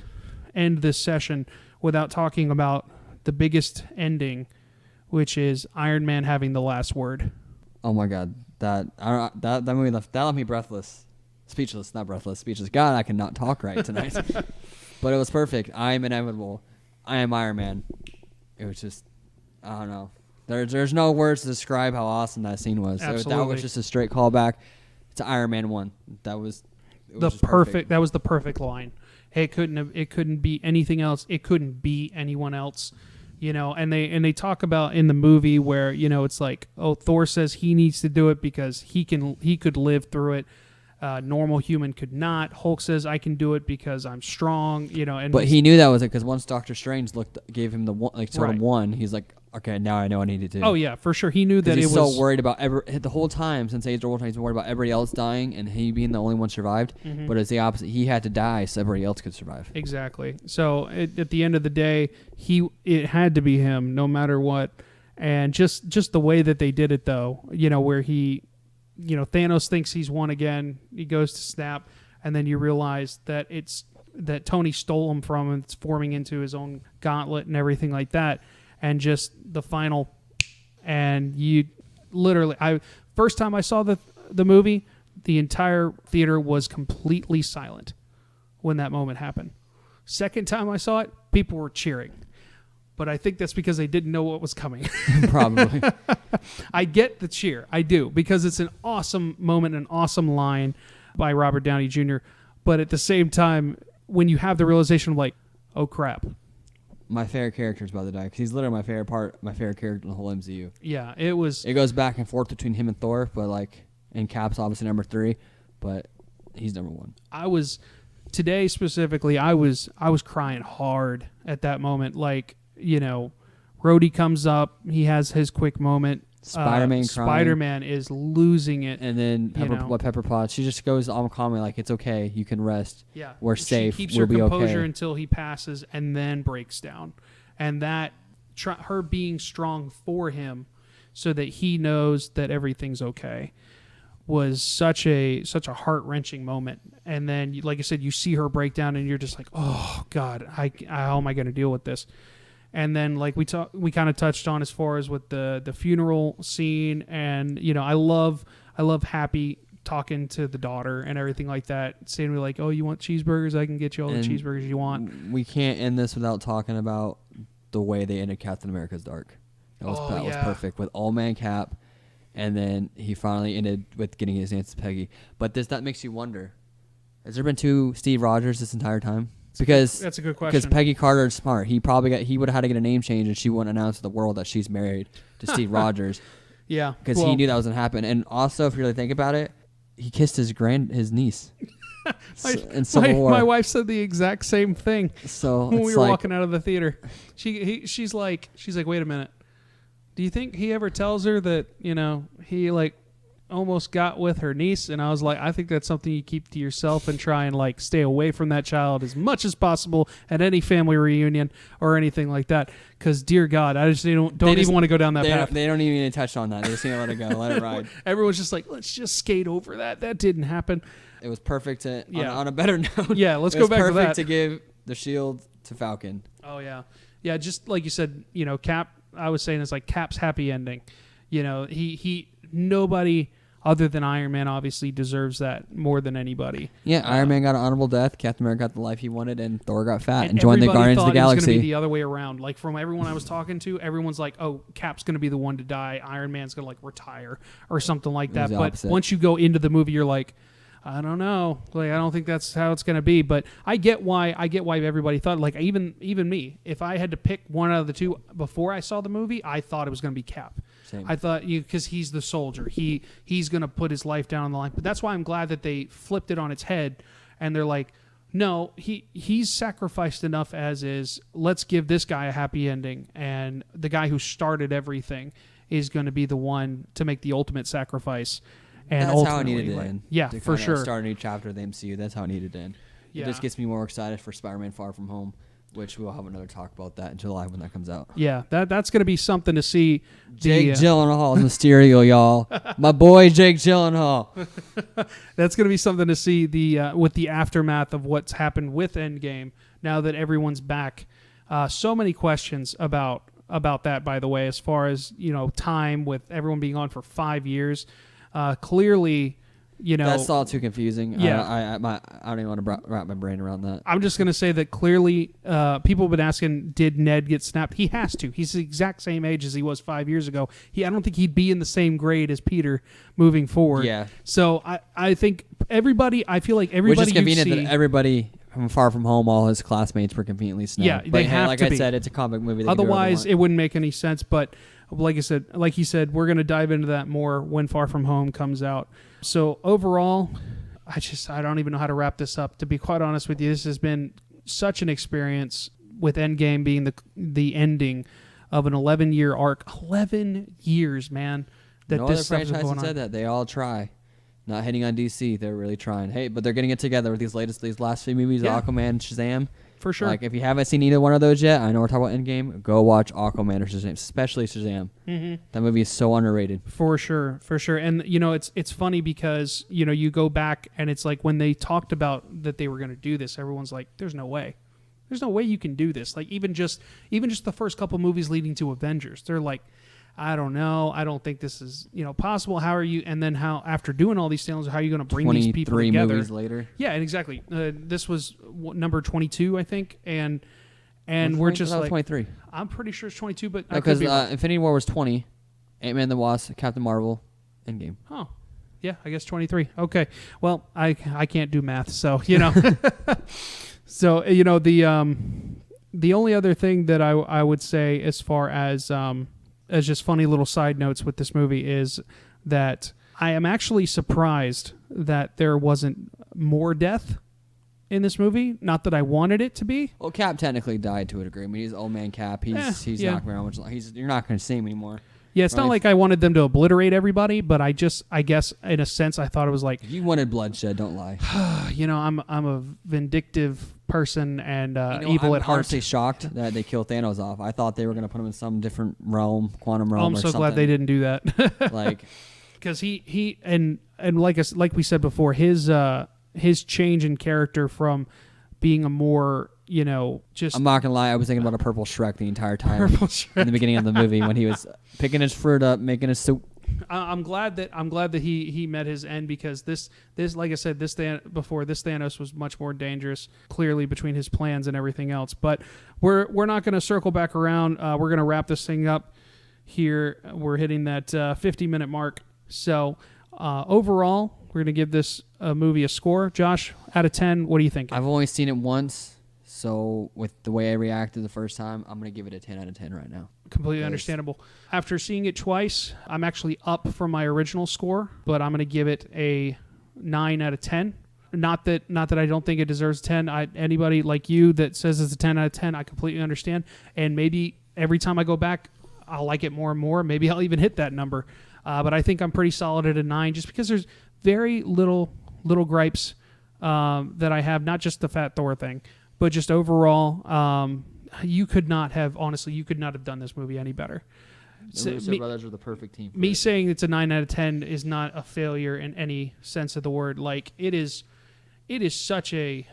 end this session without talking about the biggest ending, which is Iron Man having the last word. Oh my God, that movie left me breathless, speechless. God, I cannot talk right tonight. But it was perfect. I am inevitable. I am Iron Man. It was just, I don't know. There's no words to describe how awesome that scene was. Absolutely. That was just a straight callback to Iron Man 1. That was perfect. That was the perfect line. Hey, it couldn't be anything else. It couldn't be anyone else. And they talk about in the movie where it's Thor says he needs to do it because he could live through it. Normal human could not. Hulk says I can do it because I'm strong. But he knew that was it because once Doctor Strange gave him the one, one, he's like, okay, now I know I need to do. Oh yeah, for sure. He knew that he's so worried about the whole time since Age of Ultron. He's been worried about everybody else dying and he being the only one survived. Mm-hmm. But it's the opposite. He had to die so everybody else could survive. Exactly. So at the end of the day, it had to be him no matter what. And just the way that they did it though, where he. Thanos thinks he's won again. He goes to snap, and then you realize that that Tony stole him from him. It's forming into his own gauntlet and everything like that. And just the final, and you literally, first time I saw the movie, the entire theater was completely silent when that moment happened. Second time I saw it, people were cheering. But I think that's because they didn't know what was coming. Probably. I get the cheer. I do. Because it's an awesome moment, an awesome line by Robert Downey Jr. But at the same time, when you have the realization of oh crap. My favorite character is about to die. Because he's literally my favorite character in the whole MCU. Yeah, it was. It goes back and forth between him and Thor. But in Cap's obviously number 3. But he's number 1. Today specifically, I was crying hard at that moment. Rhodey comes up. He has his quick moment. Spider-Man is losing it. And then Pepper Potts, she just goes on calmly it's okay. You can rest. Yeah. We're safe. She keeps we'll her composure okay. until he passes and then breaks down. And that, her being strong for him so that he knows that everything's okay was such a heart-wrenching moment. And then, like I said, you see her break down and you're just like, oh, God, how am I going to deal with this? And then we kind of touched on as far as with the funeral scene, and I love Happy talking to the daughter and everything like that, saying oh, you want cheeseburgers? I can get you all the cheeseburgers you want. We can't end this without talking about the way they ended Captain America's Dark. That was perfect with All Man Cap, and then he finally ended with getting his hands to Peggy. But that makes you wonder: has there been 2 Steve Rogers this entire time? Because that's a good question. Because Peggy Carter is smart. He would have had to get a name change, and she wouldn't announce to the world that she's married to Steve Rogers. Yeah, because he knew that was gonna happen. And also, if you really think about it, he kissed his niece. In Civil War. My wife said the exact same thing. So when we were walking out of the theater, she's like, wait a minute. Do you think he ever tells her that he like almost got with her niece? And I was like, I think that's something you keep to yourself and try and like stay away from that child as much as possible at any family reunion or anything like that. Because dear God, I just don't even want to go down that path. They don't even touch on that. They just need to let it go, let it ride. Everyone's just like, let's just skate over that. That didn't happen. It was perfect on a better note. Yeah, let's go back to that. It was perfect to give the shield to Falcon. Oh yeah, yeah. Just like you said, Cap. I was saying it's like Cap's happy ending. He nobody other than Iron Man obviously deserves that more than anybody. Yeah, Iron Man got an honorable death, Captain America got the life he wanted, and Thor got fat and joined the Guardians of the Galaxy. It was going to be the other way around. Like from everyone I was talking to, everyone's like, "Oh, Cap's going to be the one to die. Iron Man's going to like retire or something like that." But once you go into the movie, you're like, I don't know. Like, I don't think that's how it's going to be. But I get why everybody thought, like, even me, if I had to pick one out of the two before I saw the movie, I thought it was going to be Cap. Same. I thought, because he's the soldier. He's going to put his life down on the line. But that's why I'm glad that they flipped it on its head. And they're like, no, he's sacrificed enough as is. Let's give this guy a happy ending. And the guy who started everything is going to be the one to make the ultimate sacrifice. And that's how it needed to end. Yeah, to for sure. Start a new chapter of the MCU. That's how it needed to end. Yeah. It just gets me more excited for Spider-Man Far From Home, which we'll have another talk about that in July when that comes out. Yeah, that's going to be something to see. Jake Gyllenhaal is Mysterio, y'all. My boy Jake Gyllenhaal. That's going to be something to see with the aftermath of what's happened with Endgame. Now that everyone's back, so many questions about that. By the way, as far as time with everyone being on for 5 years. Clearly, that's all too confusing. Yeah, I don't even want to wrap my brain around that. I'm just gonna say that clearly, people have been asking, did Ned get snapped? He has to. He's the exact same age as he was 5 years ago. I don't think he'd be in the same grade as Peter moving forward. Yeah. So I think everybody. I feel like everybody. Which is convenient that everybody from Far From Home, all his classmates were conveniently snapped. Yeah, they have like to I be. said, it's a comic movie. Otherwise, it wouldn't make any sense. But like he said, we're going to dive into that more when Far From Home comes out. So overall, I don't even know how to wrap this up. To be quite honest with you, this has been such an experience with Endgame being the ending of an 11-year arc. 11 years, man. That no this other stuff is franchise going has said on. that. They all try. Not hitting on DC. They're really trying. Hey, but they're getting it together with these last few movies, Yeah. Aquaman, Shazam. For sure. Like, if you haven't seen either one of those yet, I know we're talking about Endgame, go watch Aquaman or Shazam, especially Shazam. Mm-hmm. That movie is so underrated. For sure. And, it's funny because, you go back and it's like when they talked about that they were going to do this, everyone's like, there's no way. There's no way you can do this. Like, even just the first couple movies leading to Avengers, they're like, I don't know. I don't think this is, possible. How are you? And then after doing all these things, how are you going to bring these people together? 23 movies later. Yeah, exactly. This was number 22, I think. And we're just like 23. I'm pretty sure it's 22, but because Infinity War was 20, Ant-Man the Wasp, Captain Marvel, Endgame. Oh, yeah, I guess 23. Okay. Well, I can't do math, so so the only other thing that I would say as far as just funny little side notes with this movie is that I am actually surprised that there wasn't more death in this movie. Not that I wanted it to be. Well, Cap technically died to a degree. I mean, he's old man Cap. He's not around much longer. You're not going to see him anymore. Yeah, it's not like I wanted them to obliterate everybody, but I guess in a sense I thought it was like, you wanted bloodshed. Don't lie. I'm a vindictive person and evil at heart. I'm honestly shocked that they killed Thanos off. I thought they were going to put him in some different realm, quantum realm. I'm so glad they didn't do that. Like, because he and like we said before, his change in character from being a more just. I'm not gonna lie, I was thinking about a purple Shrek the entire time in the beginning of the movie when he was picking his fruit up, making his soup. I'm glad that he met his end, because this like I said, this Thanos was much more dangerous, clearly, between his plans and everything else. But we're not going to circle back around. We're going to wrap this thing up here. We're hitting that 50-minute mark. So overall, we're going to give this movie a score. Josh, out of 10, what do you think? I've only seen it once, So with the way I reacted the first time, I'm going to give it a 10 out of 10 right now. Completely understandable. After seeing it twice, I'm actually up from my original score, but I'm going to give it a 9 out of 10. Not that I don't think it deserves 10. Anybody like you that says it's a 10 out of 10, I completely understand. And maybe every time I go back, I'll like it more and more. Maybe I'll even hit that number. But I think I'm pretty solid at a 9 just because there's very little gripes that I have, not just the Fat Thor thing, but just overall, you could not have done this movie any better. The Russo brothers are the perfect team. Me saying it's a 9 out of 10 is not a failure in any sense of the word. Like, it is such a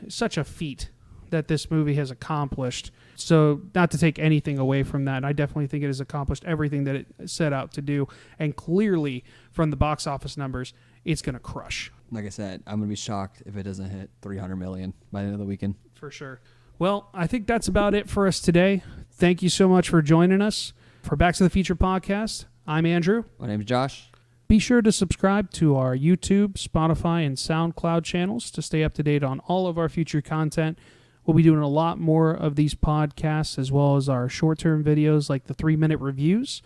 feat that this movie has accomplished. So not to take anything away from that, I definitely think it has accomplished everything that it set out to do. And clearly, from the box office numbers, it's going to crush. Like I said, I'm going to be shocked if it doesn't hit $300 million by the end of the weekend. For sure. Well, I think that's about it for us today. Thank you so much for joining us. For Back to the Future podcast, I'm Andrew. My name's Josh. Be sure to subscribe to our YouTube, Spotify, and SoundCloud channels to stay up to date on all of our future content. We'll be doing a lot more of these podcasts as well as our short-term videos like the 3-minute reviews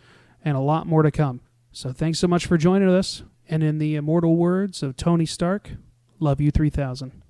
and a lot more to come. So thanks so much for joining us. And in the immortal words of Tony Stark, love you 3000.